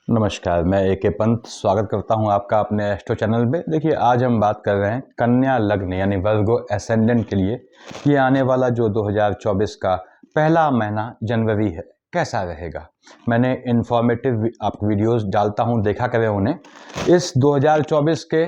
नमस्कार, मैं ए.के. पंत स्वागत करता हूं आपका अपने एस्ट्रो चैनल में। देखिए, आज हम बात कर रहे हैं कन्या लग्न यानी वर्गो एसेंडेंट के लिए कि आने वाला जो 2024 का पहला महीना जनवरी है, कैसा रहेगा। मैंने इन्फॉर्मेटिव आप वीडियोस डालता हूं, देखा करें उन्हें। इस 2024 के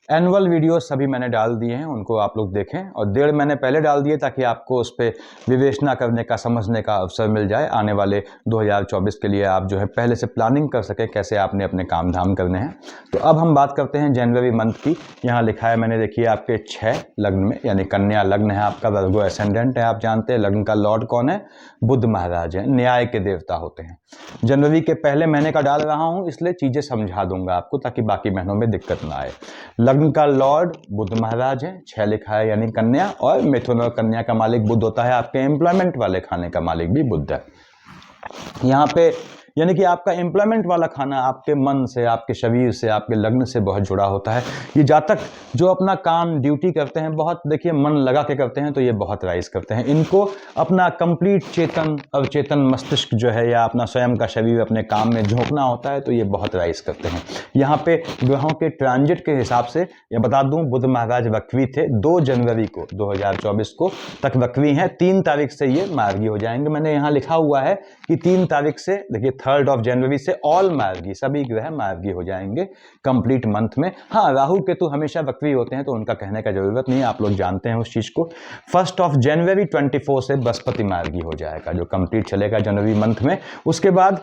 एनुअल वीडियो सभी मैंने डाल दिए हैं, उनको आप लोग देखें। और 1.5 महीने पहले डाल दिए ताकि आपको उस पर विवेचना करने का, समझने का अवसर मिल जाए। आने वाले 2024 के लिए आप जो है पहले से प्लानिंग कर सकें कैसे आपने अपने काम धाम करने हैं। तो अब हम बात करते हैं जनवरी मंथ की। यहाँ लिखा है मैंने, देखिए आपके 6 लग्न में, यानी कन्या लग्न है आपका, वर्गो एसेंडेंट है। आप जानते हैं लग्न का लॉर्ड कौन है? बुध महाराज हैं, न्याय के देवता होते हैं। जनवरी के पहले महीने का डाल रहा हूँ, इसलिए चीज़ें समझा दूंगा आपको ताकि बाकी महीनों में दिक्कत ना आए। लग्न का लॉर्ड बुध महाराज है, 6 लिखा है यानी कन्या, और मिथुन और कन्या का मालिक बुध होता है। आपके एम्प्लॉयमेंट वाले खाने का मालिक भी बुध है। यहाँ पे यानी कि आपका एम्प्लॉयमेंट वाला खाना आपके मन से, आपके शरीर से, आपके लग्न से बहुत जुड़ा होता है। ये जातक जो अपना काम ड्यूटी करते हैं, बहुत देखिए मन लगा के करते हैं, तो ये बहुत राइज करते हैं। इनको अपना कंप्लीट चेतन और चेतन मस्तिष्क जो है, या अपना स्वयं का शरीर अपने काम में झोंकना होता है, तो ये बहुत राइज करते हैं। यहाँ पे ग्रहों के ट्रांजिट के हिसाब से ये बता दूं, बुध महाराज वक्री थे 2 जनवरी को 2024 को तक वक्री हैं। 3 तारीख से ये मार्गी हो जाएंगे। मैंने यहाँ लिखा हुआ है कि 3 तारीख से, देखिए 3 जनवरी से ऑल मार्गी, सभी ग्रह मार्गी हो जाएंगे कंप्लीट मंथ में। हाँ, राहु केतु हमेशा वक्री होते हैं, तो उनका कहने का जरूरत नहीं है, आप लोग जानते हैं उस चीज को। 1 जनवरी 24 से बृहस्पति मार्गी हो जाएगा, जो कंप्लीट चलेगा जनवरी मंथ में। उसके बाद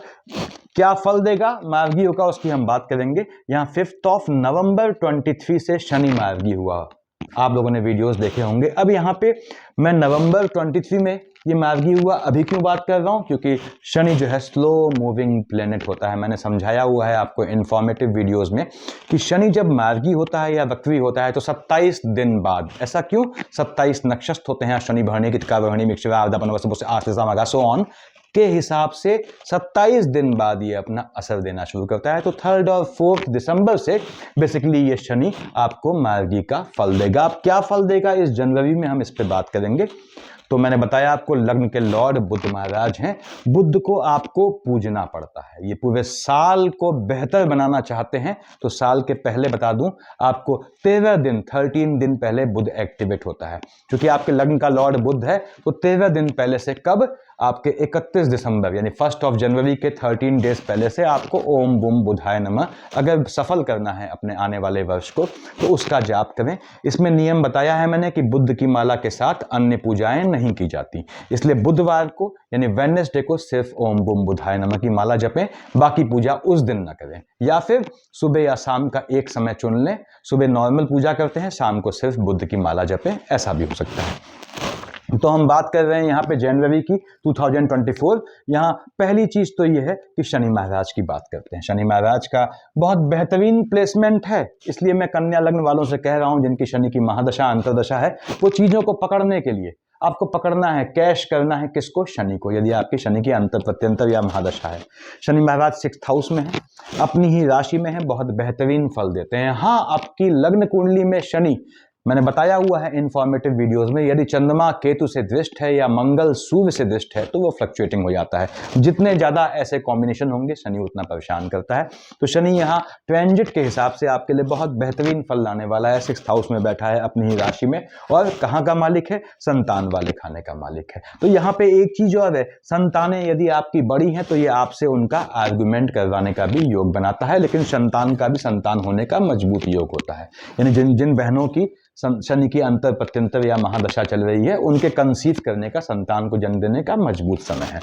क्या फल देगा मार्गियों का, उसकी हम बात करेंगे। यहाँ 5 नवंबर 23 से शनि मार्गी हुआ, आप लोगों ने वीडियोस देखे होंगे। अब यहाँ पे मैं नवंबर 23 में ये मार्गी हुआ अभी क्यों बात कर रहा हूँ, क्योंकि शनि जो है स्लो मूविंग प्लेनेट होता है। मैंने समझाया हुआ है आपको इन्फॉर्मेटिव वीडियोस में कि शनि जब मार्गी होता है या वक्री होता है तो 27 दिन बाद, ऐसा क्यों, 27 नक्षत्र होते हैं शनि भरणी की भरणी मिक्सरा सो ऑन के हिसाब से 27 दिन बाद ये अपना असर देना शुरू करता है। तो 3 और 4 दिसंबर से बेसिकली ये शनि आपको मार्गी का फल देगा। अब क्या फल देगा इस जनवरी में, हम इस पे बात करेंगे। तो मैंने बताया आपको लग्न के लॉर्ड बुध महाराज हैं। बुध को आपको पूजना पड़ता है। ये पूरे साल को बेहतर बनाना चाहते हैं तो साल के पहले बता दूं आपको 13 दिन पहले बुध एक्टिवेट होता है। क्योंकि आपके लग्न का लॉर्ड बुध है, तो 13 दिन पहले से, कब, आपके 31 दिसंबर यानी 1 जनवरी के 13 डेज पहले से आपको ओम बुम बुधाय नमः अगर सफल करना है अपने आने वाले वर्ष को, तो उसका जाप करें। इसमें नियम बताया है मैंने कि बुध की माला के साथ अन्य पूजाएं नहीं की जाती, इसलिए बुधवार को यानी वेडनेसडे को सिर्फ ओम बुम बुधाय नमः की माला जपें, बाकी पूजा उस दिन न करें। या फिर सुबह या शाम का एक समय चुन लें, सुबह नॉर्मल पूजा करते हैं, शाम को सिर्फ बुध की माला जपें, ऐसा भी हो सकता है। तो हम बात कर रहे हैं यहाँ पे जनवरी की 2024। यहाँ पहली चीज तो ये है कि शनि महाराज की बात करते हैं। शनि महाराज का बहुत बेहतरीन प्लेसमेंट है, इसलिए मैं कन्या लग्न वालों से कह रहा हूं जिनकी शनि की महादशा अंतरदशा है, वो चीजों को पकड़ने के लिए आपको पकड़ना है, कैश करना है किसको, शनि को। यदि आपकी शनि की अंतर प्रत्यंतर या महादशा है, शनि महाराज 6th हाउस में है, अपनी ही राशि में है, बहुत बेहतरीन फल देते हैं। हाँ, आपकी लग्न कुंडली में शनि, मैंने बताया हुआ है इन्फॉर्मेटिव वीडियोस में, यदि चंद्रमा केतु से दृष्ट है या मंगल सूर्य से दृष्ट है तो वो फ्लक्चुएटिंग हो जाता है। जितने ज्यादा ऐसे कॉम्बिनेशन होंगे शनि उतना परेशान करता है। तो शनि यहाँ ट्रांजिट के हिसाब से आपके लिए बहुत बेहतरीन फल लाने वाला है। 6th हाउस में बैठा है अपनी ही राशि में, और कहाँ का मालिक है, संतान वाले खाने का मालिक है। तो यहाँ पे एक चीज और है, संतानें यदि आपकी बड़ी हैं तो ये आपसे उनका आर्गुमेंट करवाने का भी योग बनाता है, लेकिन संतान का भी संतान होने का मजबूत योग होता है। यानी जिन बहनों की शनि की अंतर प्रत्यंतर या महादशा चल रही है, उनके कंसीव करने का, संतान को जन्म देने का मजबूत समय है।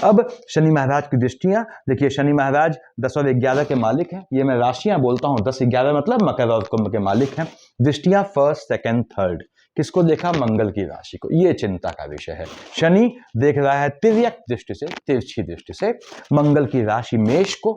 अब शनि महाराज की दृष्टियां देखिए, शनि महाराज 10 और 11 के मालिक हैं। ये मैं राशियां बोलता हूं, 10 11 मतलब मकर और कुंभ के मालिक हैं। दृष्टियां 1st, 2nd, 3rd किसको देखा, मंगल की राशि को। ये चिंता का विषय है। शनि देख रहा है तिर्यक दृष्टि से, तिरछी दृष्टि से मंगल की राशि मेष को,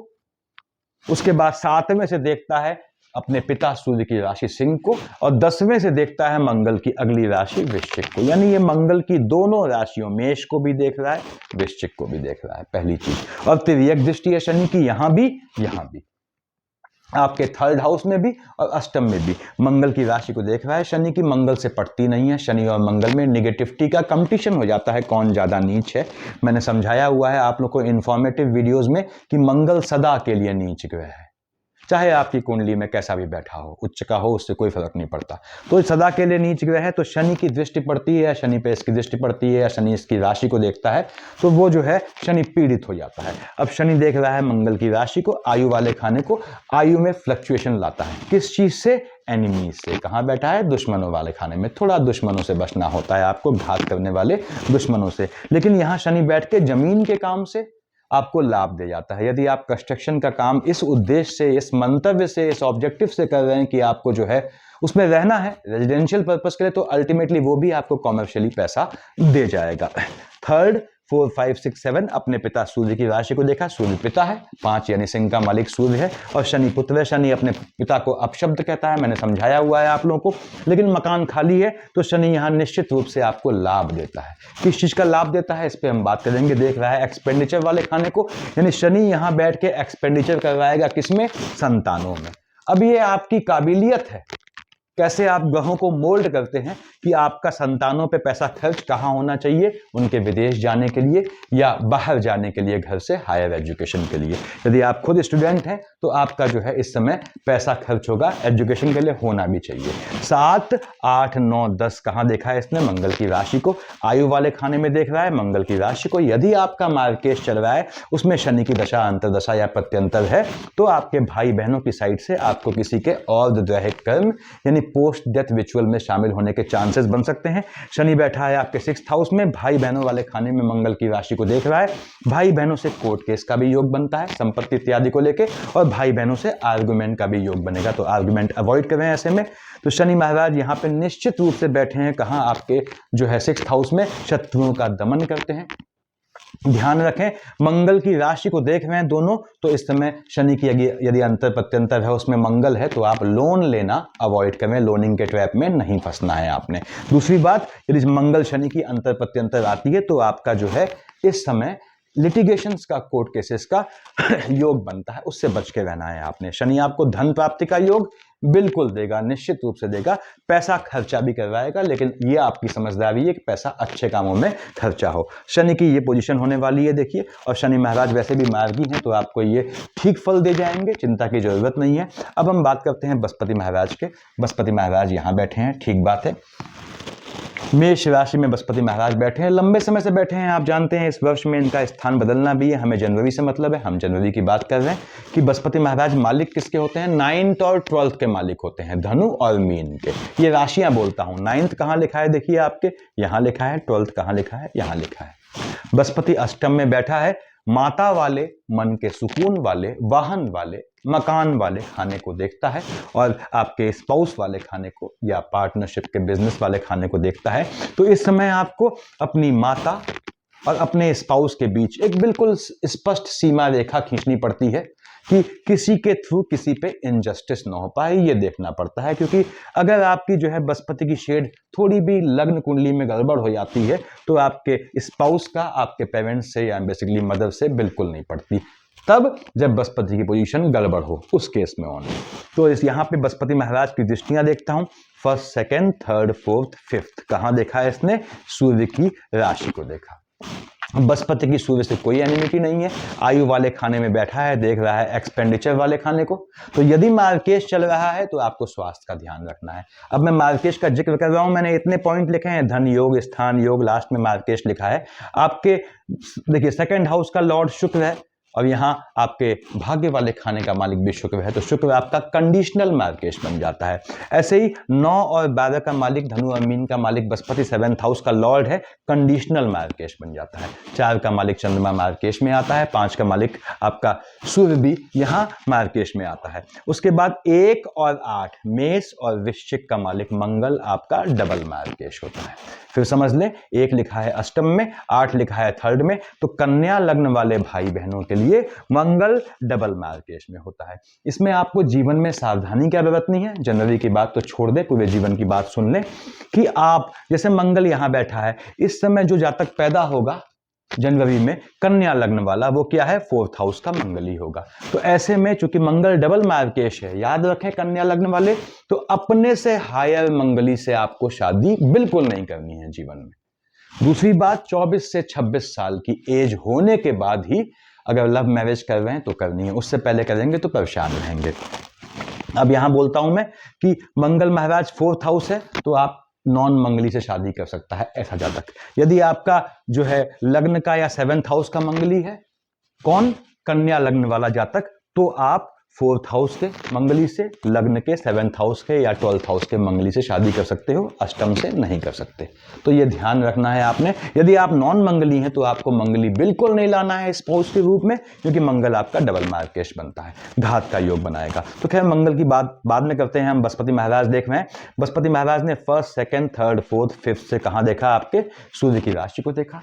उसके बाद 7वें से देखता है अपने पिता सूर्य की राशि सिंह को, और 10वें से देखता है मंगल की अगली राशि वृश्चिक को। यानी ये मंगल की दोनों राशियों, मेष को भी देख रहा है, वृश्चिक को भी देख रहा है, पहली चीज। और तिर्यक दृष्टि है शनि की, यहां भी, यहां भी। आपके थर्ड हाउस में भी और अष्टम में भी मंगल की राशि को देख रहा है। शनि की मंगल से पड़ती नहीं है। शनि और मंगल में निगेटिविटी का कंपटीशन हो जाता है, कौन ज़्यादा नीच है। मैंने समझाया हुआ है आप लोग को इन्फॉर्मेटिव वीडियोस में कि मंगल सदा के लिए नीच ग्रह है, चाहे आपकी कुंडली में कैसा भी बैठा हो, उच्च का हो, उससे कोई फर्क नहीं पड़ता। तो सदा के लिए नीच ग्रह है, तो शनि की दृष्टि पड़ती है या शनि पे इसकी दृष्टि पड़ती है या शनि इसकी राशि को देखता है तो वो जो है शनि पीड़ित हो जाता है। अब शनि देख रहा है मंगल की राशि को, आयु वाले खाने को, आयु में फ्लक्चुएशन लाता है। किस चीज से? एनिमीज से। कहाँ बैठा है? दुश्मनों वाले खाने में। थोड़ा दुश्मनों से बचना होता है आपको, घात करने वाले दुश्मनों से। लेकिन यहाँ शनि बैठ के जमीन के काम से आपको लाभ दे जाता है। यदि आप कंस्ट्रक्शन का काम इस उद्देश्य से, इस मंतव्य से, इस ऑब्जेक्टिव से कर रहे हैं कि आपको जो है उसमें रहना है रेजिडेंशियल पर्पस के लिए, तो अल्टीमेटली वो भी आपको कॉमर्शियली पैसा दे जाएगा। थर्ड, 4, 5, 6, 7 अपने पिता सूर्य की राशि को देखा। सूर्य पिता है, 5 यानी सिंह का मालिक सूर्य है और शनि पुत्र है। शनि अपने पिता को अपशब्द कहता है, मैंने समझाया हुआ है आप लोगों को। लेकिन मकान खाली है तो शनि यहाँ निश्चित रूप से आपको लाभ देता है। किस चीज का लाभ देता है इस पर हम बात करेंगे। देख रहा है एक्सपेंडिचर वाले खाने को, यानी शनि यहाँ बैठ के एक्सपेंडिचर करवाएगा किसमें? संतानों में। अब ये आपकी काबिलियत है कैसे आप ग्रहों को मोल्ड करते हैं कि आपका संतानों पे पैसा खर्च कहाँ होना चाहिए, उनके विदेश जाने के लिए या बाहर जाने के लिए घर से हायर एजुकेशन के लिए। यदि आप खुद स्टूडेंट हैं तो आपका जो है इस समय पैसा खर्च होगा एजुकेशन के लिए, होना भी चाहिए। 7, 8, 9, 10 कहाँ देखा है इसने? मंगल की राशि को। आयु वाले खाने में देख रहा है मंगल की राशि को। यदि आपका मार्केश चल रहा है उसमें शनि की दशा, अंतरदशा या प्रत्यंतर है तो आपके भाई बहनों की साइड से आपको किसी के और दैहिक कर्म यानी पोस्ट डेथ रिचुअल में शामिल होने के चांसेस बन सकते हैं। शनि बैठा है आपके 6th हाउस में, भाई बहनों वाले खाने में मंगल की राशि को देख रहा है। भाई बहनों से कोर्ट केस का भी योग बनता है संपत्ति इत्यादि को लेके, और भाई बहनों से आर्गुमेंट का भी योग बनेगा, तो आर्गुमेंट अवॉइड करें ऐसे में। तो शनि महाराज यहाँ पे निश्चित रूप से बैठे हैं कहाँ? आपके जो है 6th हाउस में, शत्रुओं का दमन करते हैं। ध्यान रखें मंगल की राशि को देख रहे हैं दोनों, तो इस समय शनि की यदि अंतर प्रत्यंतर है उसमें मंगल है तो आप लोन लेना अवॉइड करें, लोनिंग के ट्रैप में नहीं फंसना है आपने। दूसरी बात, यदि मंगल शनि की अंतर प्रत्यंतर आती है तो आपका जो है इस समय लिटिगेशंस का, कोर्ट केसेस का योग बनता है, उससे बच के रहना है आपने। शनि आपको धन प्राप्ति का योग बिल्कुल देगा, निश्चित रूप से देगा। पैसा खर्चा भी करवाएगा, लेकिन ये आपकी समझदारी है कि पैसा अच्छे कामों में खर्चा हो। शनि की ये पोजीशन होने वाली है देखिए, और शनि महाराज वैसे भी मार्गी हैं तो आपको ये ठीक फल दे जाएंगे, चिंता की जरूरत नहीं है। अब हम बात करते हैं बृहस्पति महाराज के। बृहस्पति महाराज यहाँ बैठे हैं, ठीक बात है। मेष राशि में बृहस्पति महाराज बैठे हैं, लंबे समय से बैठे हैं। आप जानते हैं इस वर्ष में इनका स्थान बदलना भी है, हमें जनवरी से मतलब है, हम जनवरी की बात कर रहे हैं कि बृहस्पति महाराज मालिक किसके होते हैं? 9th और 12th के मालिक होते हैं, धनु और मीन के। ये राशियां बोलता हूं। 9th कहाँ लिखा है देखिए आपके, यहाँ लिखा है। 12th कहाँ लिखा है? यहाँ लिखा है। बृहस्पति अष्टम में बैठा है, माता वाले, मन के सुकून वाले, वाहन वाले, मकान वाले खाने को देखता है, और आपके स्पाउस वाले खाने को या पार्टनरशिप के बिजनेस वाले खाने को देखता है। तो इस समय आपको अपनी माता और अपने स्पाउस के बीच एक बिल्कुल स्पष्ट सीमा रेखा खींचनी पड़ती है कि किसी के थ्रू किसी पे इनजस्टिस ना हो पाए, ये देखना पड़ता है। क्योंकि अगर आपकी जो है बृहस्पति की शेड थोड़ी भी लग्न कुंडली में गड़बड़ हो जाती है तो आपके स्पाउस का आपके पेरेंट्स से या बेसिकली मदर से बिल्कुल नहीं पड़ती, तब जब बृहस्पति की पोजीशन गड़बड़ हो, उस केस में ओनली। तो इस यहाँ पे बृहस्पति महाराज की दृष्टियां देखता हूं, 1st, 2nd, 3rd, 4th, 5th कहाँ देखा है इसने? सूर्य की राशि को देखा। बृहस्पति की सूर्य से कोई एनिमिटी नहीं है। आयु वाले खाने में बैठा है, देख रहा है एक्सपेंडिचर वाले खाने को। तो यदि मार्केश चल रहा है तो आपको स्वास्थ्य का ध्यान रखना है। अब मैं मार्केश का जिक्र कर रहा हूं, मैंने इतने पॉइंट लिखे हैं, धन योग, स्थान योग, लास्ट में मार्केश लिखा है। आपके देखिए 2nd हाउस का लॉर्ड शुक्र है, और यहाँ आपके भाग्य वाले खाने का मालिक भी शुक्र है, तो शुक्र आपका कंडीशनल मार्केश बन जाता है। ऐसे ही 9 और 12 का मालिक, धनु और मीन का मालिक बृहस्पति 7th हाउस का लॉर्ड है, कंडीशनल मार्केश बन जाता है। 4 का मालिक चंद्रमा मार्केश में आता है, 5 का मालिक आपका सूर्य भी यहाँ मार्केश में आता है। उसके बाद 1 और 8 मेष और वृश्चिक का मालिक मंगल आपका डबल मार्केश होता है। फिर समझ लें, 1 लिखा है अष्टम में, 8 लिखा है 3rd में, तो कन्या लग्न वाले भाई बहनों के लिए मंगल डबल मार्केश में होता है। इसमें आपको जीवन में सावधानी की जरूरत नहीं है। जनवरी की बात तो छोड़ दे, पूरे जीवन की बात सुन लें कि आप जैसे मंगल यहां बैठा है, इस समय जो जातक पैदा होगा जनवरी में कन्या लग्न वाला, वो क्या है, 4th हाउस का मंगल ही होगा। तो ऐसे में चूंकि मंगल डबल मार्केश है, याद रखें कन्या लग्न वाले, तो अपने से हायर मंगली से आपको शादी बिल्कुल नहीं करनी है जीवन में। दूसरी बात, 24 से 26 साल की एज होने के बाद ही अगर लव मैरिज कर रहे हैं तो करनी है, उससे पहले करेंगे तो परेशान रहेंगे। अब यहां बोलता हूं मैं कि मंगल महाराज 4th हाउस है, तो आप नॉन मंगली से शादी कर सकता है ऐसा जातक। यदि आपका जो है लग्न का या 7th हाउस का मंगली है, कौन, कन्या लग्न वाला जातक, तो आप 4th हाउस के मंगली से, लग्न के 7th हाउस के या 12th हाउस के मंगली से शादी कर सकते हो, अष्टम से नहीं कर सकते। तो ये ध्यान रखना है आपने। यदि आप नॉन मंगली हैं तो आपको मंगली बिल्कुल नहीं लाना है स्पाउस के रूप में, क्योंकि मंगल आपका डबल मार्केश बनता है, घात का योग बनाएगा। तो खैर मंगल की बात बाद में करते हैं। हम बृहस्पति महाराज देख रहे हैं। बृहस्पति महाराज ने 1st, 2nd, 3rd, 4th, 5th से कहां देखा, आपके सूर्य की राशि को देखा।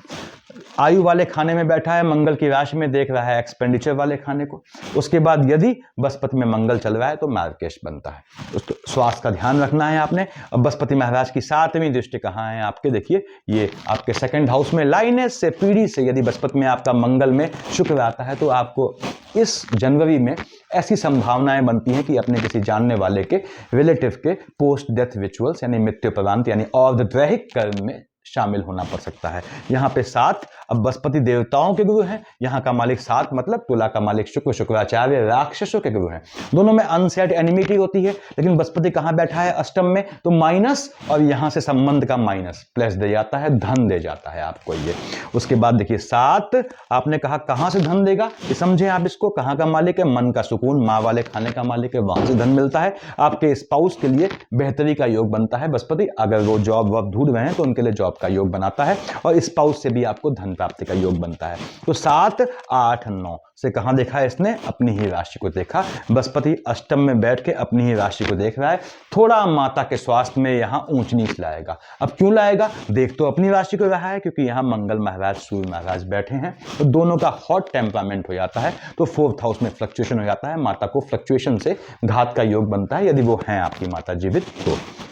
आयु वाले खाने में बैठा है, मंगल की राशि में देख रहा है एक्सपेंडिचर वाले खाने को। उसके बाद यदि बृहस्पति में मंगल चल रहा है तो मार्केश बनता है। तो स्वास्थ्य का ध्यान रखना है आपने। अब बृहस्पति महाराज की 7वीं दृष्टि कहाँ है आपके, देखिए ये आपके 2nd हाउस में, लाइनेस से, पीढ़ी से। यदि बृहस्पति में आपका मंगल में शुक्र आता है तो आपको इस जनवरी में ऐसी संभावनाएं बनती हैं कि अपने किसी जानने वाले के रिलेटिव के पोस्ट डेथ रिचुअल्स यानी मृत्युपरांत यानी और्ध्वैहिक कर्म में शामिल होना पड़ सकता है। यहाँ पे 7, अब बृहस्पति देवताओं के गुरु हैं, यहाँ का मालिक 7 मतलब तुला का मालिक शुक्र, शुक्राचार्य राक्षसों के गुरु हैं। दोनों में अनसेट एनिमिटी होती है, लेकिन बृहस्पति कहाँ बैठा है, अष्टम में, तो माइनस, और यहाँ से संबंध का माइनस, प्लस दे जाता है, धन दे जाता है आपको ये। उसके बाद देखिए 7, आपने कहा कहाँ से धन देगा, ये समझे आप इसको, कहाँ का मालिक है, मन का सुकून, माँ वाले खाने का मालिक है, वहां से धन मिलता है। आपके स्पाउस के लिए बेहतरी का योग बनता है बृहस्पति, अगर वो जॉब वॉब ढूंढ रहे हैं तो उनके लिए जॉब का योग बनाता है, और स्पाउस से भी आपको धन प्राप्ति का योग बनता है। तो 7, 8, 9 से कहां देखा है इसने, अपनी ही राशि को देखा। बृहस्पति अष्टम में बैठ के अपनी ही राशि को देख रहा है। थोड़ा माता के स्वास्थ्य में यहां ऊंच नीच लाएगा। अब क्यों लाएगा, देख तो अपनी राशि को रहा है, क्योंकि यहां मंगल महाराज, सूर्य महाराज बैठे हैं, तो दोनों का हॉट टेम्परामेंट हो जाता है, तो 4th हाउस में फ्लक्चुएशन हो जाता है। माता को फ्लक्चुएशन से घात का योग बनता है, यदि वो हैं आपकी माता जीवित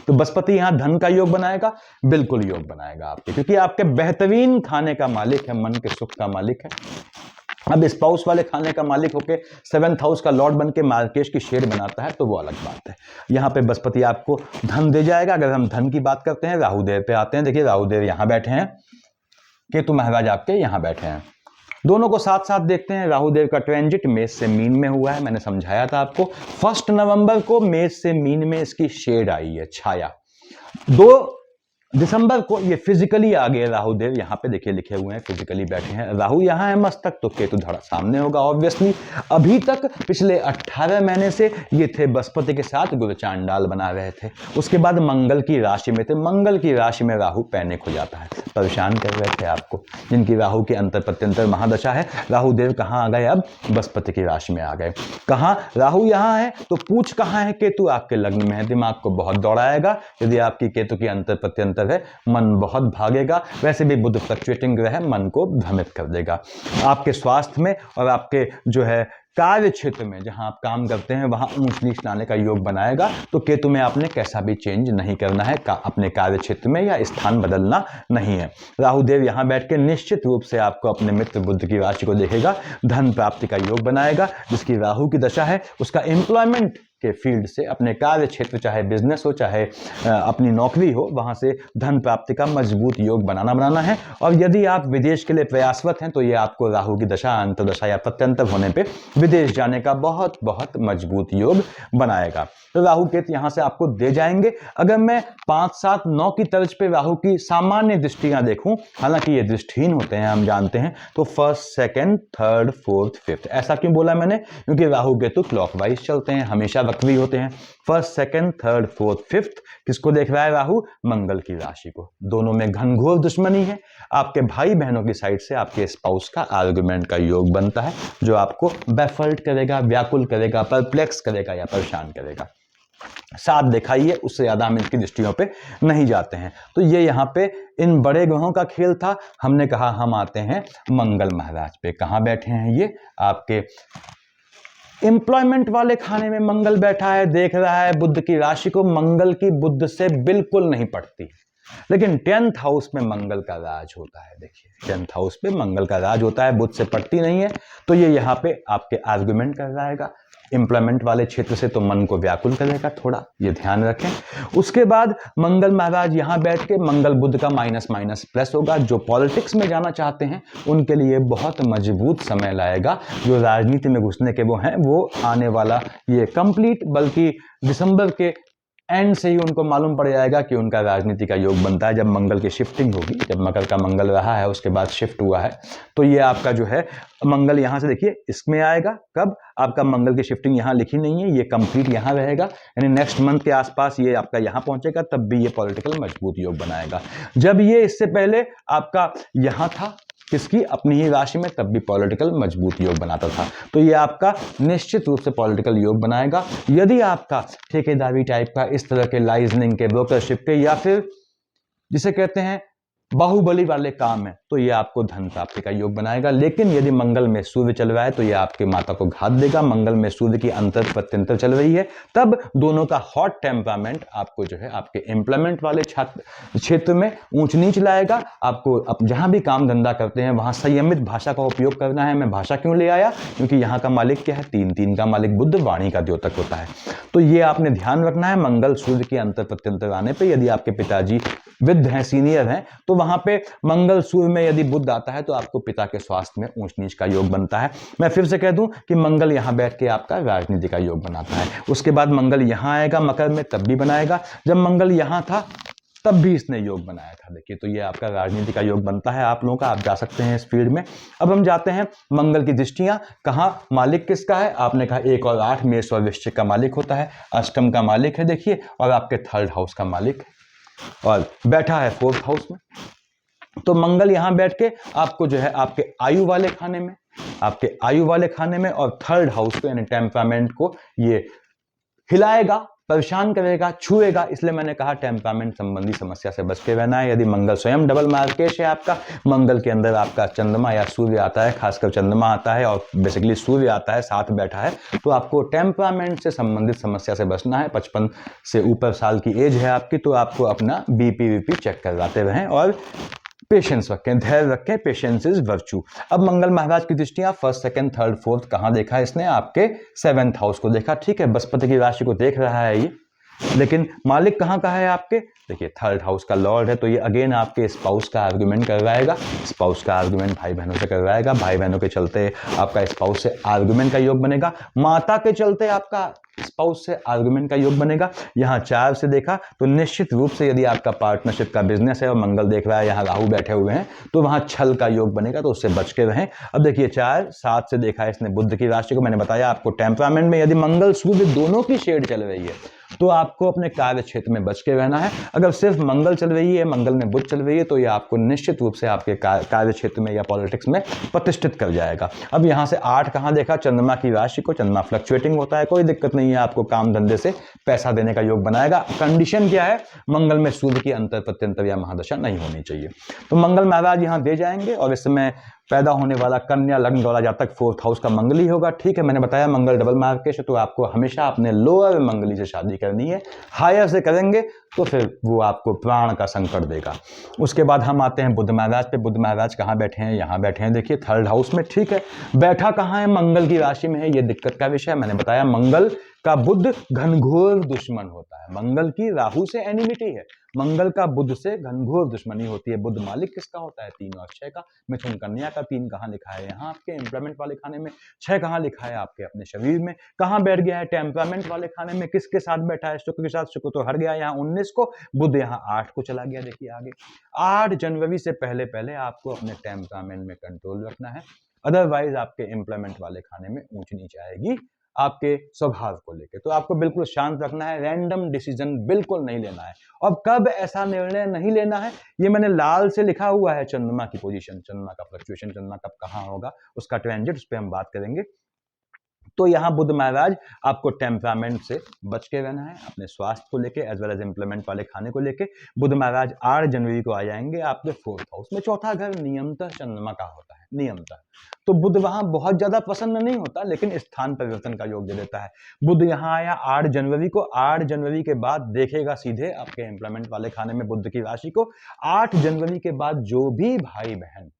तो बृहस्पति यहां धन का योग बनाएगा, बिल्कुल योग बनाएगा आपके, क्योंकि आपके बेहतरीन खाने का मालिक है, मन के सुख का मालिक है। अब स्पाउस वाले खाने का मालिक होके 7th हाउस का लॉर्ड बन के मार्केश की शेड बनाता है, तो वो अलग बात है। यहाँ पे बृहस्पति आपको धन दे जाएगा। अगर हम धन की बात करते हैं, राहुदेव पे आते हैं। देखिए राहुदेव यहाँ बैठे हैं, केतु महाराज आपके यहाँ बैठे हैं, दोनों को साथ साथ देखते हैं। राहुदेव का ट्रांजिट मेष से मीन में हुआ है, मैंने समझाया था आपको। 1 नवंबर को मेष से मीन में इसकी शेड आई है, छाया। 2 दिसंबर को ये फिजिकली आ गए राहुदेव, यहाँ पे देखिए लिखे हुए हैं, फिजिकली बैठे हैं। राहु यहाँ है मस्तक, तो केतु धड़ा सामने होगा ऑब्वियसली। अभी तक पिछले 18 महीने से ये थे बृहस्पति के साथ गुरु चांडाल बना रहे थे। उसके बाद मंगल की राशि में थे, मंगल की राशि में राहु पैनिक हो जाता है, परेशान कर रहे थे आपको। जिनकी राहु की अंतर प्रत्यंतर महादशा है, राहुदेव कहाँ आ गए, अब बृहस्पति की राशि में आ गए। कहाँ, राहु यहाँ है तो पूछ कहाँ है, केतु आपके लग्न में है। दिमाग को बहुत दौड़ाएगा, यदि आपकी केतु की अंतर प्रत्यंतर है, मन बहुत भागेगा। वैसे भी बुध फ्लक्चुएटिंग ग्रह मन को भ्रमित कर देगा। आपके स्वास्थ्य में और आपके जो है कार्य क्षेत्र में, जहां आप काम करते हैं, वहां ऊंच नीच लाने का योग बनाएगा। तो केतु में आपने कैसा भी चेंज नहीं करना है, अपने कार्य क्षेत्र में या स्थान बदलना नहीं है। राहुदेव यहां बैठ के निश्चित रूप से आपको अपने मित्र बुध की राशि को देखेगा, धन प्राप्ति का योग बनाएगा। जिसकी राहु की दशा है, उसका एम्प्लॉयमेंट के फील्ड से, अपने कार्य क्षेत्र, चाहे बिजनेस हो चाहे अपनी नौकरी हो, वहां से धन प्राप्ति का मजबूत योग बनाना है। और यदि आप विदेश के लिए प्रयासरत हैं, तो ये आपको राहु की दशा, अंतर्दशा या प्रत्यंतर होने पे विदेश जाने का बहुत बहुत मजबूत योग बनाएगा। तो राहु केतु यहां से आपको दे जाएंगे। अगर मैं 5, 7, 9 की तर्ज पे राहु की सामान्य दृष्टियां देखूं, हालांकि ये दृष्टिहीन होते हैं हम जानते हैं, तो 1st, 2nd, 3rd, 4th, 5th। ऐसा क्यों बोला मैंने, क्योंकि राहु केतु क्लॉकवाइज चलते हैं, हमेशा वक्री होते हैं। 1st, 2nd, 3rd, 4th, 5th किसको देख रहा है राहु, मंगल की राशि को। दोनों में घनघोर दुश्मनी है। आपके भाई बहनों की साइड से आपके स्पाउस का आर्गुमेंट का योग बनता है, जो आपको बैफल्ट करेगा, व्याकुल करेगा, परप्लेक्स करेगा या परेशान करेगा। साथ दिखाइए, उससे ज्यादा हम इसकी दृष्टियों पे नहीं जाते हैं। तो ये यहाँ पे इन बड़े ग्रहों का खेल था। हमने कहा हम आते हैं मंगल महाराज पे। कहाँ बैठे हैं ये, आपके एम्प्लॉयमेंट वाले खाने में मंगल बैठा है, देख रहा है बुध की राशि को। मंगल की बुध से बिल्कुल नहीं पड़ती, लेकिन 10th हाउस में मंगल का राज होता है। देखिए 10th हाउस पे मंगल का राज होता है, बुध से पड़ती नहीं है, तो ये यहाँ पे आपके आर्गुमेंट कर जाएगा एम्प्लॉयमेंट वाले क्षेत्र से, तो मन को व्याकुल करेगा, थोड़ा ये ध्यान रखें। उसके बाद मंगल महाराज यहाँ बैठ के मंगल बुध का माइनस माइनस प्लस होगा। जो पॉलिटिक्स में जाना चाहते हैं उनके लिए बहुत मजबूत समय लाएगा। जो राजनीति में घुसने के वो हैं, वो आने वाला ये कंप्लीट, बल्कि दिसंबर के एंड से ही उनको मालूम पड़ जाएगा कि उनका राजनीति का योग बनता है। जब मंगल की शिफ्टिंग होगी, जब मकर का मंगल रहा है उसके बाद शिफ्ट हुआ है, तो ये आपका जो है मंगल यहाँ से देखिए इसमें आएगा। कब? आपका मंगल की शिफ्टिंग यहाँ लिखी नहीं है, ये कंप्लीट यहाँ रहेगा, यानी नेक्स्ट मंथ के आसपास ये आपका यहाँ पहुंचेगा, तब भी ये पॉलिटिकल मजबूत योग बनाएगा। जब ये इससे पहले आपका यहाँ था किसकी? अपनी ही राशि में, तब भी पॉलिटिकल मजबूत योग बनाता था। तो ये आपका निश्चित रूप से पॉलिटिकल योग बनाएगा। यदि आपका ठेकेदारी टाइप का इस तरह के लाइजनिंग के, ब्रोकरशिप के, या फिर जिसे कहते हैं बाहुबली वाले काम है, तो ये आपको धन प्राप्ति का योग बनाएगा। लेकिन यदि मंगल में सूर्य चल रहा है तो ये आपके माता को घात देगा। मंगल में सूर्य की अंतर प्रत्यंतर चल रही है, तब दोनों का हॉट टेम्परामेंट आपको जो है आपके एम्प्लॉयमेंट वाले क्षेत्र में ऊंच नीच लाएगा। आपको अब जहां भी काम धंधा करते हैं वहां संयमित भाषा का उपयोग करना है। मैं भाषा क्यों ले आया? क्योंकि यहाँ का मालिक क्या है? 3 का मालिक बुध, वाणी का द्योतक होता है। तो ये आपने ध्यान रखना है। मंगल सूर्य की अंतर प्रत्यंतर आने पर, यदि आपके पिताजी वृद्ध हैं, सीनियर हैं, तो वहां पे मंगल सूर्य में यदि बुध आता है तो आपको पिता के स्वास्थ्य में ऊंच नीच का योग बनता है। मैं फिर से कह दूं कि मंगल यहां बैठ के आपका राजनीति का योग बनाता है। उसके बाद मंगल यहां आएगा मकर में, तब भी बनाएगा। जब मंगल यहां था तब भी इसने योग बनाया था। देखिए, तो ये आपका राजनीति का योग बनता है आप लोगों का। आप जा सकते हैं इस फील्ड में। अब हम जाते हैं मंगल की दृष्टियां, कहां मालिक किसका है? आपने कहा 1 और 8 मेष और वृश्चिक का मालिक होता है, अष्टम का मालिक है देखिए, और आपके 3rd हाउस का मालिक है, और बैठा है 4th हाउस में। तो मंगल यहां बैठ के आपको जो है आपके आयु वाले खाने में, आपके आयु वाले खाने में और 3rd हाउस को यानी टेम्परामेंट को ये हिलाएगा, परेशान करेगा, छुएगा। इसलिए मैंने कहा टेम्परामेंट संबंधी समस्या से बच के रहना है। यदि मंगल स्वयं डबल मार्केश है आपका, मंगल के अंदर आपका चंद्रमा या सूर्य आता है, खासकर चंद्रमा आता है और बेसिकली सूर्य आता है, साथ बैठा है, तो आपको टेम्परामेंट से संबंधित समस्या से बचना है। 55 से ऊपर साल की एज है आपकी, तो आपको अपना बीपी चेक करवाते रहें और पेशेंस रखें, धैर्य रखें। Patience is virtue. अब मंगल महाराज की दृष्टियां 1st, 2nd, 3rd, 4th कहां देखा? इसने आपके 7th हाउस को देखा। ठीक है, बृहस्पति की राशि को देख रहा है ये, लेकिन मालिक कहां का है आपके? देखिए 3rd हाउस का लॉर्ड है, तो ये अगेन आपके स्पाउस का आर्गुमेंट करवाएगा। स्पाउस का आर्गुमेंट भाई बहनों से करवाएगा। भाई बहनों के चलते आपका स्पाउस से आर्गुमेंट का योग बनेगा। माता के चलते आपका स्पाउस से आर्गुमेंट का योग बनेगा। यहाँ 4 से देखा तो निश्चित रूप से यदि आपका पार्टनरशिप का बिजनेस है और मंगल देख रहा है, यहाँ राहु बैठे हुए हैं, तो वहां छल का योग बनेगा, तो उससे बच के रहें। अब देखिए 4, 7 से देखा इसने बुध की राशि को। मैंने बताया आपको टेम्परामेंट में यदि मंगल सूर्य दोनों की शेड चल रही है तो आपको अपने कार्य क्षेत्र में बच के रहना है। अगर सिर्फ मंगल चल रही है, मंगल में बुध चल रही है, तो ये आपको निश्चित रूप से आपके कार्य क्षेत्र में या पॉलिटिक्स में प्रतिष्ठित कर जाएगा। अब यहाँ से 8 कहाँ देखा? चंद्रमा की राशि को। चंद्रमा फ्लक्चुएटिंग होता है, कोई दिक्कत नहीं है, आपको काम धंधे से पैसा देने का योग बनाएगा। कंडीशन क्या है? मंगल में सूर्य की अंतर प्रत्यंतर या महादशा नहीं होनी चाहिए। तो मंगल महाराज यहाँ दे जाएंगे, और इस समय पैदा होने वाला कन्या लग्न वाला जातक 4th हाउस का मंगली होगा। ठीक है, मैंने बताया मंगल डबल मार्केश है, तो आपको हमेशा अपने लोअर मंगली से शादी करनी है। हायर से करेंगे तो फिर वो आपको प्राण का संकट देगा। उसके बाद हम आते हैं बुध महाराज पे। बुध महाराज कहाँ बैठे हैं? यहाँ बैठे हैं देखिए 3rd हाउस में। ठीक है, बैठा कहाँ है? मंगल की राशि में है। ये दिक्कत का विषय। मैंने बताया मंगल का बुध घनघोर दुश्मन होता है। मंगल की राहु से एनिमिटी है, मंगल का बुध से घनघोर दुश्मनी होती है। बुध मालिक किसका होता है? 3 और 6 का। मिथुन कन्या का 3 कहाँ लिखा है? यहाँ आपके एम्प्लॉयमेंट वाले खाने में। 6 कहाँ लिखा है? आपके अपने शरीर में। कहाँ बैठ गया है? टेम्परामेंट वाले खाने में। किसके साथ बैठा है? शुक्र के साथ। शुक्र तो हट गया यहाँ 19 को, बुध यहाँ 8 को चला गया। देखिए आगे 8 जनवरी से पहले पहले आपको अपने टेम्परामेंट में कंट्रोल रखना है, अदरवाइज आपके एम्प्लॉयमेंट वाले खाने में ऊंच नीच आएगी आपके स्वभाव को लेकर। तो आपको बिल्कुल शांत रखना है, रैंडम डिसीजन बिल्कुल नहीं लेना है। और कब ऐसा निर्णय नहीं लेना है, ये मैंने लाल से लिखा हुआ है। चंद्रमा की पोजीशन, चंद्रमा का फ्लक्चुएशन, चंद्रमा कब कहाँ होगा, उसका ट्रांजिट, उस पर हम बात करेंगे। तो यहाँ बुध महाराज आपको टेम्परामेंट से बच के रहना है, अपने स्वास्थ्य को लेके एज वेल एज इंप्लीमेंट वाले खाने को लेके। बुध महाराज 8 जनवरी को आ जाएंगे आपके 4th हाउस में। चौथा घर नियमतः चंद्रमा का होता है, नियमतः। तो बुध वहां बहुत ज्यादा प्रसन्न नहीं होता, लेकिन स्थान परिवर्तन का योग दे देता है। बुध यहाँ आया 8 जनवरी को। 8 जनवरी के बाद देखेगा सीधे आपके इंप्लीमेंट वाले खाने में बुध की राशि को। 8 जनवरी के बाद जो भी भाई बहन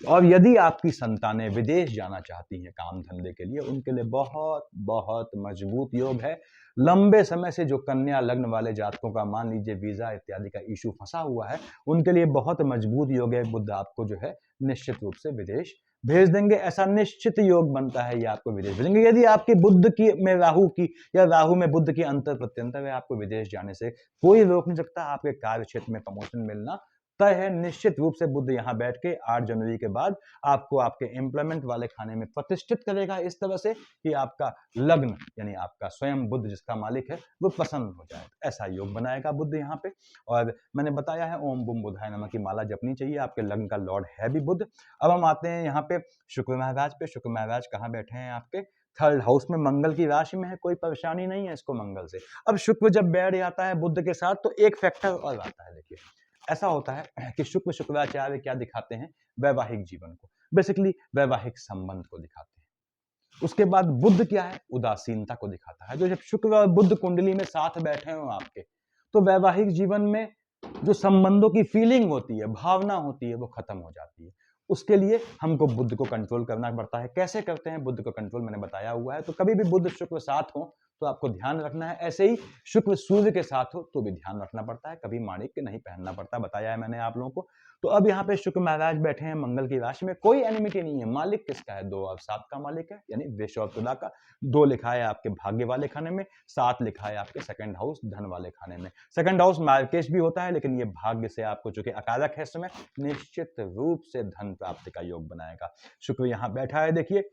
और यदि आपकी संतानें विदेश जाना चाहती हैं काम धंधे के लिए, उनके लिए बहुत बहुत मजबूत योग है। लंबे समय से जो कन्या लग्न वाले जातकों का मान लीजिए वीजा इत्यादि का इशू फंसा हुआ है, उनके लिए बहुत मजबूत योग है। बुध आपको जो है निश्चित रूप से विदेश भेज देंगे, ऐसा निश्चित योग बनता है, ये आपको विदेश भेजेंगे। यदि आपकी बुध की में राहु की या राहु में बुध की अंतर प्रत्यंतर है, आपको विदेश जाने से कोई रोक नहीं सकता। आपके कार्य क्षेत्र में प्रमोशन मिलना तय है। निश्चित रूप से बुध यहाँ बैठ के 8 जनवरी के बाद आपको आपके एम्प्लॉयमेंट वाले खाने में प्रतिष्ठित करेगा, इस तरह से कि आपका लग्न यानी आपका स्वयं बुध जिसका मालिक है वो प्रसन्न हो जाए। ऐसा योग बनाएगा बुध यहाँ पे। और मैंने बताया है ओम बुम बुधाय नमः की माला जपनी चाहिए, आपके लग्न का लॉर्ड है भी बुध। अब हम आते हैं यहाँ पे शुक्र महाराज पे। शुक्र महाराज कहाँ बैठे हैं? आपके 3rd हाउस में, मंगल की राशि में है। कोई परेशानी नहीं है इसको मंगल से। अब शुक्र जब बैठ जाता है बुध के साथ तो एक फैक्टर और आता है। देखिए ऐसा होता है कि शुक्राचार्य क्या दिखाते हैं? वैवाहिक जीवन को, बेसिकली वैवाहिक संबंध को दिखाते हैं। उसके बाद बुध क्या है? उदासीनता को दिखाता है। जो जब शुक्र और बुध कुंडली में साथ बैठे हो आपके, तो वैवाहिक जीवन में जो संबंधों की फीलिंग होती है, भावना होती है, वो खत्म हो जाती है। उसके लिए हमको बुध को कंट्रोल करना पड़ता है। कैसे करते हैं बुध को कंट्रोल, मैंने बताया हुआ है। तो कभी भी बुध शुक्र साथ हो तो आपको ध्यान रखना है। ऐसे ही शुक्र सूर्य के साथ हो तो भी ध्यान रखना पड़ता है, कभी माणिक्य नहीं पहनना पड़ता, बताया है मैंने आप लोगों को। तो अब यहाँ पे शुक्र महाराज बैठे हैं मंगल की राशि में, कोई एनिमिटी नहीं है। मालिक किसका है? 2 और 7 का मालिक है, यानी वृष और तुला का। 2 लिखा है आपके भाग्य वाले खाने में, 7 लिखा है आपके 2nd हाउस धन वाले खाने में। 2nd हाउस मार्केश भी होता है, लेकिन ये भाग्य से आपको चूंकि अकारक है, समय निश्चित रूप से धन प्राप्ति का योग बनाएगा। शुक्र यहाँ बैठा है, देखिए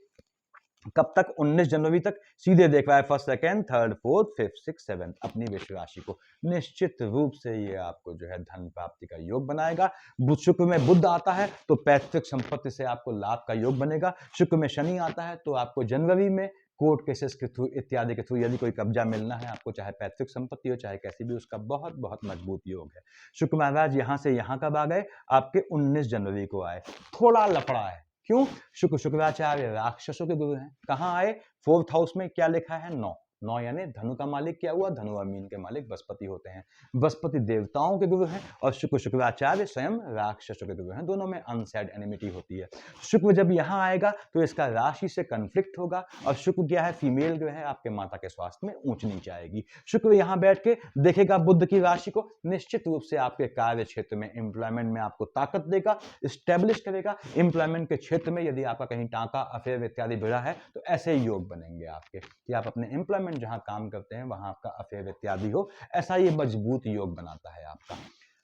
कब तक? 19 जनवरी तक। सीधे देख रहा है 1st 2nd 3rd 4th 5th 6th 7th अपनी वृष राशि को। निश्चित रूप से ये आपको जो है धन प्राप्ति का योग बनाएगा। बुध शुक्र में बुध आता है तो पैतृक संपत्ति से आपको लाभ का योग बनेगा। शुक्र में शनि आता है तो आपको जनवरी में कोर्ट केसेस के थ्रू इत्यादि के थ्रू यदि कोई कब्जा मिलना है आपको, चाहे पैतृक संपत्ति हो चाहे कैसी भी, उसका बहुत बहुत मजबूत योग है। शुक्र महाराज यहाँ से यहाँ कब आ गए? आपके 19 जनवरी को आए। थोड़ा लफड़ा है, क्यों? शुक्राचार्य राक्षसों के गुरु हैं। कहाँ आए? 4th हाउस में। क्या लिखा है? 9 यानी धनु का मालिक क्या हुआ? धनु और मीन के मालिक बृहस्पति होते हैं। बृहस्पति देवताओं के गुरु हैं और शुक्राचार्य स्वयं राक्षसों के गुरु हैं। दोनों में अनसेड एनिमिटी होती है। शुक्र जब यहाँ आएगा तो इसका राशि से कंफ्लिक्ट होगा। और शुक्र क्या है? फीमेल ग्रह है, आपके माता के स्वास्थ्य में ऊंच नीच आएगी। शुक्र यहाँ बैठ के देखेगा बुध की राशि को, निश्चित रूप से आपके कार्य क्षेत्र में, एम्प्लॉयमेंट में आपको ताकत देगा, स्टैब्लिश करेगा। एम्प्लॉयमेंट के क्षेत्र में यदि आपका कहीं टांका अफेयर इत्यादि भिड़ा है तो ऐसे ही योग बनेंगे आपके कि आप अपने एम्प्लॉयमेंट जहां काम करते हैं वहां आपका अफेयर इत्यादि हो, ऐसा ये मजबूत योग बनाता है आपका।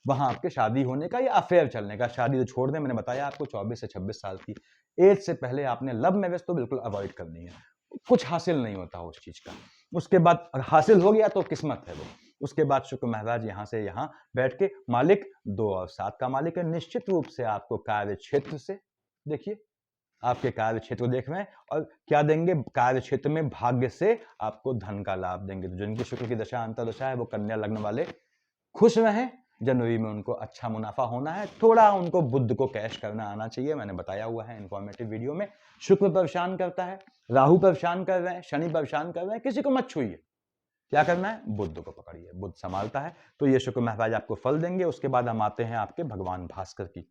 वहां आपके शादी होने का या अफेयर चलने का, शादी तो छोड़ दें, मैंने बताया आपको 24 से 26 साल की एज से पहले आपने लव मैरिज तो बिल्कुल अवॉइड करनी है। कुछ हासिल नहीं होता उस चीज का, उसके बाद हासिल हो गया तो किस्मत है वो। उसके बाद शुक्र महाराज यहाँ से यहाँ बैठ के मालिक 2 और 7 का मालिक है। निश्चित रूप से आपको कार्य क्षेत्र से, देखिए आपके कार्य क्षेत्र को देख रहे हैं और क्या देंगे? कार्य क्षेत्र में भाग्य से आपको धन का लाभ देंगे। तो जिनकी शुक्र की दशा अंतर्दशा है वो कन्या लग्न वाले खुश रहें। जनवरी में उनको अच्छा मुनाफा होना है। थोड़ा उनको बुध को कैश करना आना चाहिए, मैंने बताया हुआ है इन्फॉर्मेटिव वीडियो में। शुक्र परेशान करता है, राहु परेशान कर रहे हैं, शनि परेशान कर रहे हैं, किसी को मत छूइए। क्या करना है? बुध को पकड़िए, बुध संभालता है। तो ये शुक्र महाराज आपको फल देंगे। उसके बाद हम आते हैं आपके भगवान भास्कर की।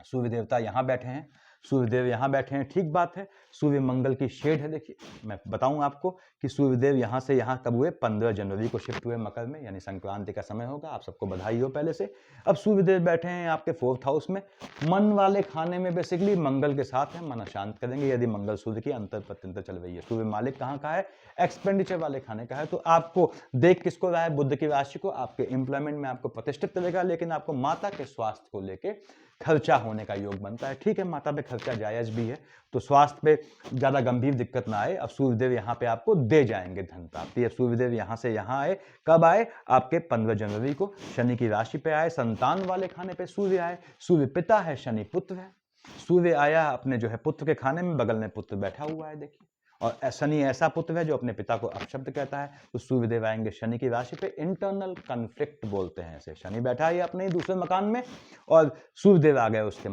सूर्य देवता यहाँ बैठे हैं, सूर्यदेव यहाँ बैठे हैं, ठीक बात है। सूर्य मंगल की शेड है। देखिए मैं बताऊं आपको कि सूर्यदेव यहाँ से यहाँ कब हुए? 15 जनवरी को शिफ्ट हुए मकर में, यानी संक्रांति का समय होगा। आप सबको बधाई हो पहले से। अब सूर्यदेव बैठे हैं आपके 4th हाउस में। मन वाले खाने में बेसिकली मंगल के साथ है, मन अशांत करेंगे यदि मंगल सूर्य की अंतर प्रत्यंतर चल रही है। सूर्य मालिक कहाँ का है? एक्सपेंडिचर वाले खाने का है। तो आपको देख किसको रहा है? बुध की राशि को। आपके एम्प्लॉयमेंट में आपको प्रतिष्ठित करेगा, लेकिन आपको माता के स्वास्थ्य को लेके खर्चा होने का योग बनता है। ठीक है, माता पे खर्चा जायज भी है, तो स्वास्थ्य पे ज्यादा गंभीर दिक्कत ना आए। अब सूर्यदेव यहाँ पे आपको दे जाएंगे धन प्राप्ति। अब सूर्यदेव यहाँ से यहाँ आए, कब आए? आपके 15 जनवरी को। शनि की राशि पे आए, संतान वाले खाने पे सूर्य आए। सूर्य पिता है, शनि पुत्र है। सूर्य आया अपने जो है पुत्र के खाने में, बगल में पुत्र बैठा हुआ है देखिए। और शनि ऐसा पुत्र है जो अपने पिता को अपशब्द कहता है। तो सूर्यदेव आएंगे शनि की राशि पे, इंटरनल कन्फ्लिक्ट बोलते हैं इसे। शनि बैठा है अपने ही दूसरे मकान में और सूर्यदेव आ गए उसके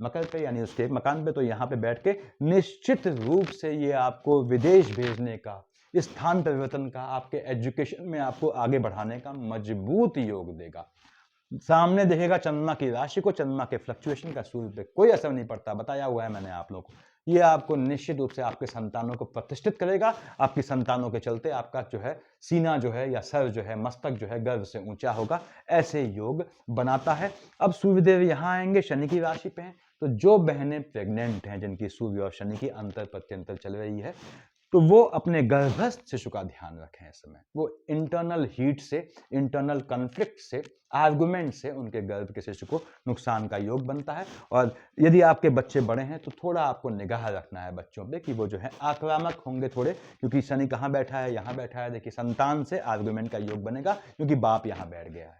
मकर पे यानी उसके मकान पे। तो यहाँ पे बैठ के निश्चित रूप से ये आपको विदेश भेजने का, स्थान परिवर्तन का, आपके एजुकेशन में आपको आगे बढ़ाने का मजबूत योग देगा। सामने देखेगा चंद्रमा की राशि को, चंद्रमा के फ्लक्चुएशन का सूर्य पे कोई असर नहीं पड़ता, बताया हुआ है मैंने आप लोगों को। ये आपको निश्चित रूप से आपके संतानों को प्रतिष्ठित करेगा। आपकी संतानों के चलते आपका जो है सीना जो है या सर जो है, मस्तक जो है गर्व से ऊंचा होगा, ऐसे योग बनाता है। अब सूर्यदेव यहाँ आएंगे शनि की राशि पे हैं। तो जो बहनें प्रेग्नेंट हैं, जिनकी सूर्य और शनि की अंतर प्रत्यंतर चल रही है, तो वो अपने गर्भस्थ शिशु का ध्यान रखें। इस समय वो इंटरनल हीट से, इंटरनल कन्फ्लिक्ट से, आर्गुमेंट से उनके गर्भ के शिशु को नुकसान का योग बनता है। और यदि आपके बच्चे बड़े हैं तो थोड़ा आपको निगाह रखना है बच्चों पे कि वो जो है आक्रामक होंगे थोड़े, क्योंकि शनि कहाँ बैठा है, यहाँ बैठा है। देखिए संतान से आर्गुमेंट का योग बनेगा क्योंकि बाप यहाँ बैठ गया है।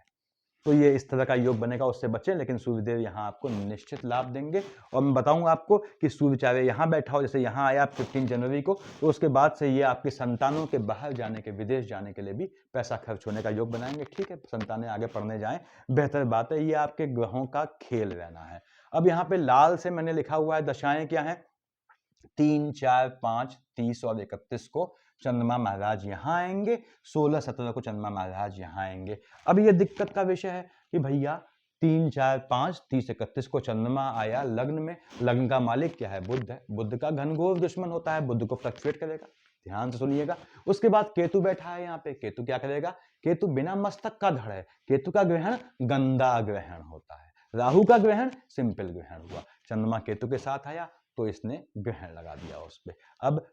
तो ये इस तरह का योग बनेगा, उससे बचें। लेकिन सूर्यदेव यहाँ आपको निश्चित लाभ देंगे। और मैं बताऊंगा आपको कि सूर्य चाहे यहाँ बैठा हो, जैसे यहाँ आया 15 जनवरी को, तो उसके बाद से ये आपके संतानों के बाहर जाने के, विदेश जाने के लिए भी पैसा खर्च होने का योग बनाएंगे। ठीक है, संतानें आगे पढ़ने जाएं, बेहतर बात है। ये आपके ग्रहों का खेल रहना है। अब यहाँ पे लाल से मैंने लिखा हुआ है दशाएं क्या है। 3, 4, 5, 30 और 31 को चंद्रमा महाराज यहाँ आएंगे, 16, 17 को चंद्रमा महाराज यहाँ आएंगे। अब ये दिक्कत का विषय है कि भैया 3, 4, 5, 30, 31 को चंद्रमा आया लग्न में। लग्न का मालिक क्या है? बुध है। बुध का घनघोर दुश्मन होता है, बुध को फ्लक्चुएट करेगा। ध्यान से सुनिएगा। उसके बाद केतु बैठा है यहाँ पे। केतु क्या करेगा? केतु बिना मस्तक का धड़ है। केतु का ग्रहण गंदा ग्रहण होता है। राहु का ग्रहण सिंपल ग्रहण हुआ। चंद्रमा केतु के साथ आया तो इसने ग्रहण लगा दिया उस पे। अब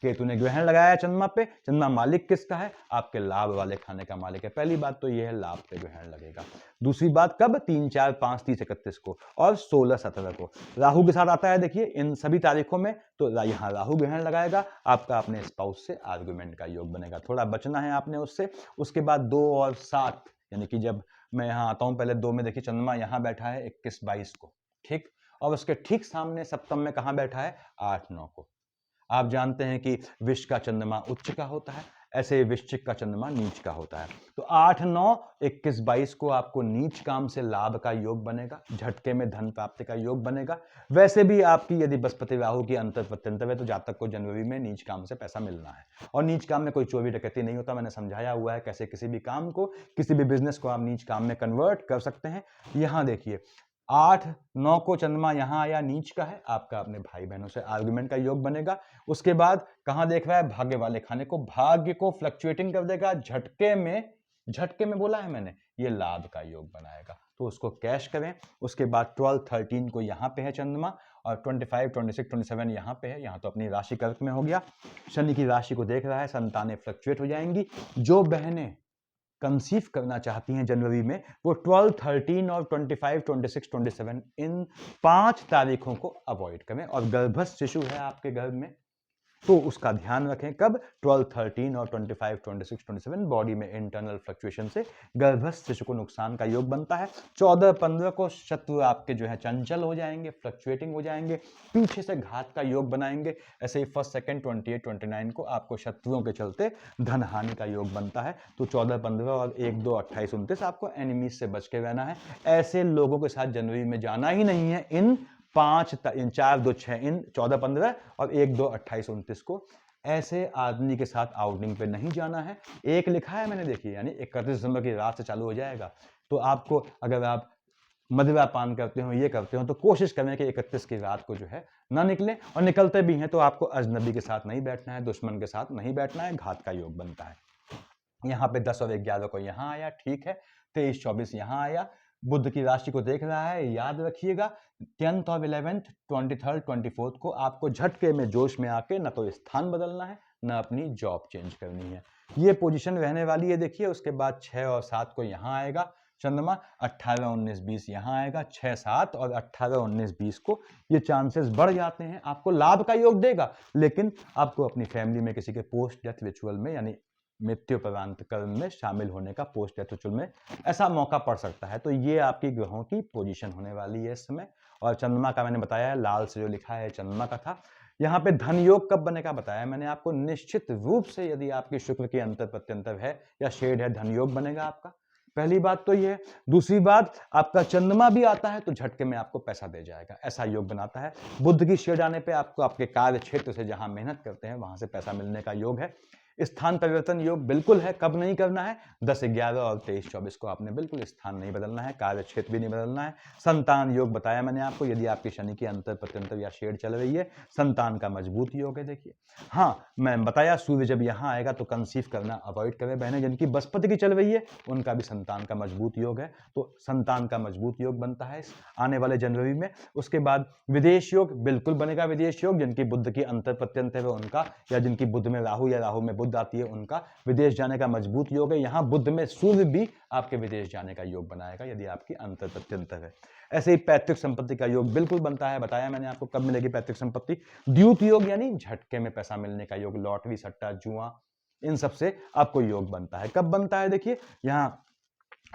केतु ने ग्रहण लगाया चंद्रमा पे। चंद्रमा मालिक किसका है? आपके लाभ वाले खाने का मालिक है। पहली बात तो यह है, लाभ पे ग्रहण लगेगा। दूसरी बात कब? 3, 4, 5, 30, 31 को और 16, 17 को राहु के साथ आता है। देखिए इन सभी तारीखों में तो यहाँ राहु ग्रहण लगाएगा। आपका अपने स्पाउस से आर्गुमेंट का योग बनेगा, थोड़ा बचना है आपने उससे। उसके बाद 2 और 7 यानी कि जब मैं यहाँ आता हूँ, पहले 2 में देखिए चंद्रमा यहाँ बैठा है 21, 22 को, ठीक। और उसके ठीक सामने सप्तम में कहाँ बैठा है? 8, 9 को। आप जानते हैं कि विष का चंद्रमा उच्च का होता है, ऐसे वृश्चिक का चंद्रमा नीच का होता है। तो 8, 9, 21, 22 को आपको नीच काम से लाभ का योग बनेगा, झटके में धन प्राप्ति का योग बनेगा। वैसे भी आपकी यदि बृहस्पति राहु की अंतर प्रत्यंतर है तो जातक को जनवरी में नीच काम से पैसा मिलना है। और नीच काम में कोई चोरी डकैती नहीं होता। मैंने समझाया हुआ है कैसे किसी भी काम को, किसी भी बिजनेस को आप नीच काम में कन्वर्ट कर सकते हैं। यहां देखिए 8, 9 को चंद्रमा यहाँ आया, नीच का है। आपका अपने भाई बहनों से आर्गुमेंट का योग बनेगा। उसके बाद कहाँ देख रहा है? भाग्य वाले खाने को, भाग्य को फ्लक्चुएटिंग कर देगा। झटके में बोला है मैंने, ये लाभ का योग बनाएगा, तो उसको कैश करें। उसके बाद 12, 13 को यहाँ पे है चंद्रमा और 25, 26, 27 यहाँ पे है। यहाँ तो अपनी राशि कर्क में हो गया, शनि की राशि को देख रहा है, संतानें फ्लक्चुएट हो जाएंगी। जो बहनें कंसीव करना चाहती हैं जनवरी में, वो 12, 13 और 25, 26, 27 इन 5 तारीखों को अवॉइड करें। और गर्भस्थ शिशु है आपके गर्भ में तो उसका ध्यान रखें। कब? 12, 13 और 25, 26, 27 बॉडी में इंटरनल फ्लक्चुएशन से गर्भस्थ शिशु को नुकसान का योग बनता है। 14, 15 को शत्रु आपके जो है चंचल हो जाएंगे, फ्लक्चुएटिंग हो जाएंगे, पीछे से घात का योग बनाएंगे। ऐसे ही 1, 2, 28, 29 को आपको शत्रुओं के चलते धन हानि का योग बनता है। तो 14, 15 और 1, 2, 28, 29 आपको एनिमीज से बच के रहना है। ऐसे लोगों के साथ जनवरी में जाना ही नहीं है। इन 4, 2, 6 इन 14, 15 और 1, 2, 28, 29 को ऐसे आदमी के साथ आउटिंग पे नहीं जाना है। एक लिखा है मैंने, देखिए यानी 31 दिसंबर की रात से चालू हो जाएगा। तो आपको, अगर आप मदिरा पान करते हो, ये करते हो, तो कोशिश करें कि 31 की रात को जो है ना निकले। और निकलते भी हैं तो आपको अजनबी के साथ नहीं बैठना है, दुश्मन के साथ नहीं बैठना है, घात का योग बनता है। यहाँ पे 10 और 11 को यहाँ आया, ठीक है। 23, 24 यहाँ आया, बुध की राशि को देख रहा है। याद रखिएगा 10th और 11th, 23rd, 24th को आपको झटके में जोश में आके न तो स्थान बदलना है, न अपनी जॉब चेंज करनी है। ये पोजीशन रहने वाली है। देखिए उसके बाद 6 और 7 को यहाँ आएगा चंद्रमा, 18, 19, 20 यहाँ आएगा। 6, 7 और 18, 19, 20 को ये चांसेस बढ़ जाते हैं। आपको लाभ का योग देगा, लेकिन आपको अपनी फैमिली में किसी के पोस्ट डेथ रिचुअल में यानी मृत्युपरांत कर्म में शामिल होने का, पोस्ट डेथ रिचुअल में ऐसा मौका पड़ सकता है। तो ये आपकी ग्रहों की पोजीशन होने वाली है इस समय। और चंद्रमा का मैंने बताया है, लाल से जो लिखा है चंद्रमा का था। यहाँ पे धन योग कब बनेगा बताया मैंने आपको, निश्चित रूप से यदि आपकी शुक्र की अंतर प्रत्यंतर है या शेड है, धन योग बनेगा आपका। पहली बात तो ये है। दूसरी बात, आपका चंद्रमा भी आता है तो झटके में आपको पैसा दे जाएगा, ऐसा योग बनाता है। बुध की शेड आने पे आपको आपके कार्य क्षेत्र से जहां मेहनत करते हैं वहां से पैसा मिलने का योग है। स्थान परिवर्तन योग बिल्कुल है। कब नहीं करना है? 10, 11 और 23, 24 को आपने बिल्कुल स्थान नहीं बदलना है, कार्य क्षेत्र भी नहीं बदलना है। संतान योग बताया मैंने आपको, यदि आपकी शनि की अंतर प्रत्यंतर या शेड चल रही है, संतान का मजबूत योग है। देखिए हाँ, मैं बताया सूर्य जब यहाँ आएगा तो कंसीव करना अवॉइड करें बहनें। जिनकी बृहस्पति की चल रही है उनका भी संतान का मजबूत योग है, तो संतान का मजबूत योग बनता है आने वाले जनवरी में। उसके बाद विदेश योग बिल्कुल बनेगा। विदेश योग जिनकी बुध की अंतर प्रत्यंतर है उनका, या जिनकी बुध में राहु या राहु में बुध आती है उनका विदेश जाने का मजबूत योग है। यहाँ बुध में सूर्य भी आपके विदेश जाने का योग बनाएगा यदि आपकी अंतर प्रत्यंतर है। ऐसे ही पैतृक संपत्ति का योग बिल्कुल बनता है। बताया मैंने आपको कब मिलेगी पैतृक संपत्ति? द्यूत योग यानी झटके में पैसा मिलने का योग, लॉटरी, सट्टा, जुआ, इन सब से आपको योग बनता है। कब बनता है? देखिए यहाँ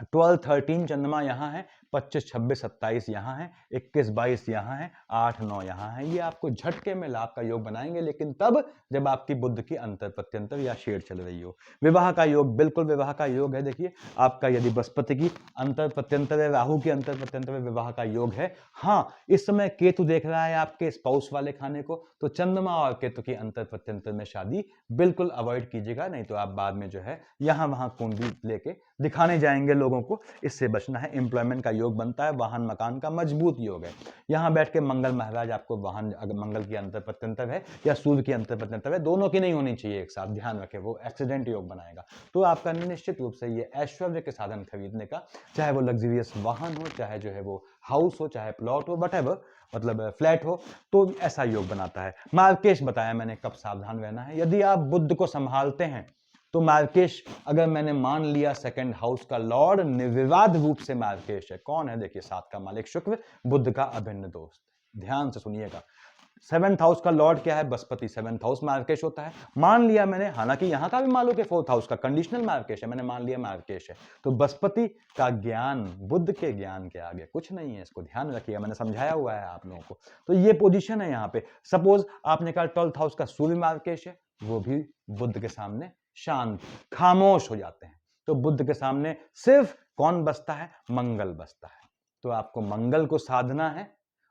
12, 13 चंद्रमा यहाँ है, 25, 26, 27 यहाँ है, 21, 22 यहाँ है, 8, 9 यहाँ है। ये आपको झटके में लाभ का योग बनाएंगे, लेकिन तब जब आपकी बुध की अंतर प्रत्यंतर या शेड चल रही हो। विवाह का योग बिल्कुल विवाह का योग है। देखिए आपका यदि बृहस्पति की अंतर प्रत्यंतर है, राहु की अंतर प्रत्यंतर है, विवाह का योग है। हाँ, इस समय केतु देख रहा है आपके स्पाउस वाले खाने को, तो चंद्रमा और केतु की अंतर प्रत्यंतर में शादी बिल्कुल अवॉइड कीजिएगा, नहीं तो आप बाद में जो है यहाँ वहां कुंडली लेके दिखाने जाएंगे लोगों को, इससे बचना है। एम्प्लॉयमेंट का योग बनता है, वाहन मकान का मजबूत योग है। यहाँ बैठ के मंगल महाराज आपको वाहन, अगर मंगल की अंतर प्रत्यंतर है या सूर्य की अंतर प्रत्यंतर है, दोनों की नहीं होनी चाहिए एक साथ, ध्यान रखें, वो एक्सीडेंट योग बनाएगा। तो आपका निश्चित रूप से ये ऐश्वर्य के साधन खरीदने का, चाहे वो लग्जरियस वाहन हो, चाहे जो है वो हाउस हो, चाहे प्लॉट हो, वटएवर, मतलब फ्लैट हो, तो ऐसा योग बनाता है। मार्केश बताया मैंने कब सावधान रहना है। यदि आप बुध को संभालते हैं तो मार्केश, अगर मैंने मान लिया सेकंड हाउस का लॉर्ड निर्विवाद रूप से मार्केश है। कौन है? देखिए 7 का मालिक शुक्र, बुध का अभिन्न दोस्त। ध्यान से सुनिएगा, 7th हाउस का लॉर्ड क्या है? बृहस्पति। 7th हाउस मार्केश होता है। मान लिया मैंने, हालांकि यहां का भी मान लो कि 4th हाउस का कंडीशनल मार्केश है, मैंने मान लिया मार्केश है, तो बृहस्पति का ज्ञान बुध के ज्ञान के आगे कुछ नहीं है, इसको ध्यान रखिएगा, मैंने समझाया हुआ है आप लोगों को। तो ये पोजीशन है यहाँ पे। सपोज आपने कहा 12th हाउस का सूर्य मार्केश है, वो भी बुध के सामने शांत, खामोश हो जाते हैं। तो बुध के सामने सिर्फ कौन बसता है? मंगल बसता है। तो आपको मंगल को साधना है,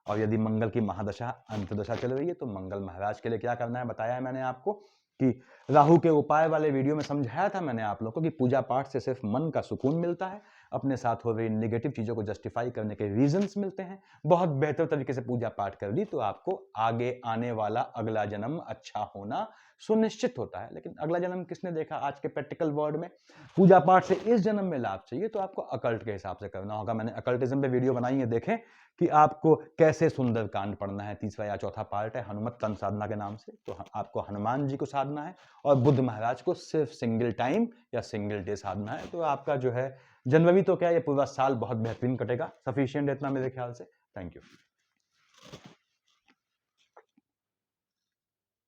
और यदि मंगल की महादशा अंतदशा चल रही है तो मंगल महाराज के लिए क्या करना है बताया है मैंने आपको, कि राहु के उपाय वाले वीडियो में समझाया था मैंने आप लोगों को, कि पूजा पाठ से सिर्फ मन का सुकून मिलता है, अपने साथ हो रही नेगेटिव चीजों को जस्टिफाई करने के रीजंस मिलते हैं। बहुत बेहतर तरीके से पूजा पाठ कर ली तो आपको आगे आने वाला अगला जन्म अच्छा होना सुनिश्चित होता है। लेकिन अगला जन्म किसने देखा आज के प्रैक्टिकल वर्ल्ड में? पूजा पाठ से इस जन्म में लाभ चाहिए तो आपको अकल्ट के हिसाब से करना होगा। मैंने अकल्टिज्म पे वीडियो बनाई है, देखें कि आपको कैसे सुंदर कांड पढ़ना है। 3रा या 4था पार्ट है, हनुमत तन साधना के नाम से। तो आपको हनुमान जी को साधना है और बुद्ध महाराज को सिर्फ सिंगल टाइम या सिंगल डे साधना है। तो आपका जो है जनवरी तो क्या, ये पूरा साल बहुत बेहतरीन कटेगा। सफिशिएंट है इतना मेरे ख्याल से। Thank you.